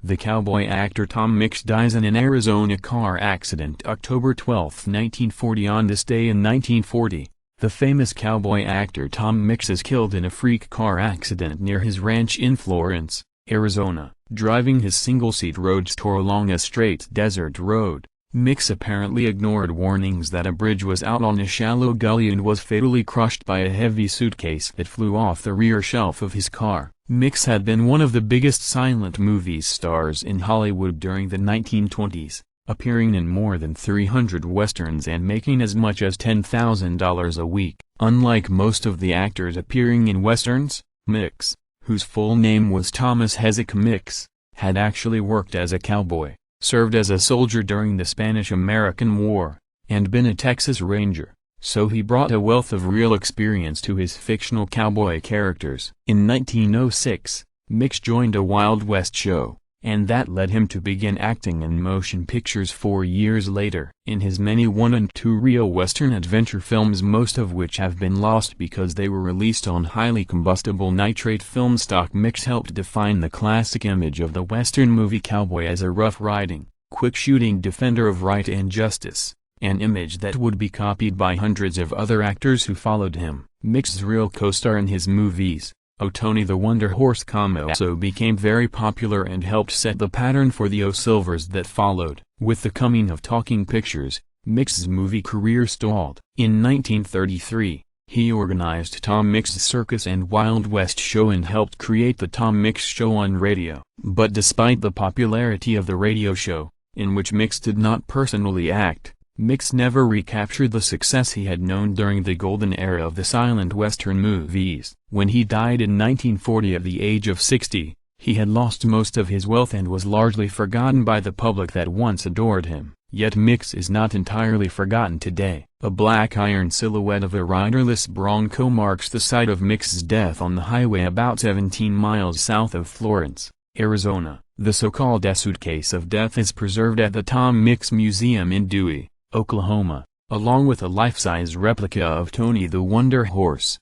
The cowboy actor Tom Mix dies in an Arizona car accident October 12, 1940. On this day in 1940, the famous cowboy actor Tom Mix is killed in a freak car accident near his ranch in Florence, Arizona, driving his single-seat roadster along a straight desert road. Mix apparently ignored warnings that a bridge was out on a shallow gully and was fatally crushed by a heavy suitcase that flew off the rear shelf of his car. Mix had been one of the biggest silent movie stars in Hollywood during the 1920s, appearing in more than 300 westerns and making as much as $10,000 a week. Unlike most of the actors appearing in westerns, Mix, whose full name was Thomas Hezekiah Mix, had actually worked as a cowboy, served as a soldier during the Spanish-American War, and been a Texas Ranger, so he brought a wealth of real experience to his fictional cowboy characters. In 1906, Mix joined a Wild West show, and that led him to begin acting in motion pictures 4 years later. In his many one- and two-reel Western adventure films, most of which have been lost because they were released on highly combustible nitrate film stock, Mix helped define the classic image of the Western movie cowboy as a rough-riding, quick-shooting defender of right and justice, an image that would be copied by hundreds of other actors who followed him. Mix's real co-star in his movies, Tony the Wonder Horse, also became very popular and helped set the pattern for the Silvers that followed. With the coming of talking pictures, Mix's movie career stalled. In 1933, he organized Tom Mix's Circus and Wild West show and helped create the Tom Mix Show on radio. But despite the popularity of the radio show, in which Mix did not personally act, Mix never recaptured the success he had known during the golden era of the silent Western movies. When he died in 1940 at the age of 60, he had lost most of his wealth and was largely forgotten by the public that once adored him. Yet Mix is not entirely forgotten today. A black iron silhouette of a riderless bronco marks the site of Mix's death on the highway about 17 miles south of Florence, Arizona. The so-called suitcase of death is preserved at the Tom Mix Museum in Dewey, Oklahoma, along with a life-size replica of Tony the Wonder Horse.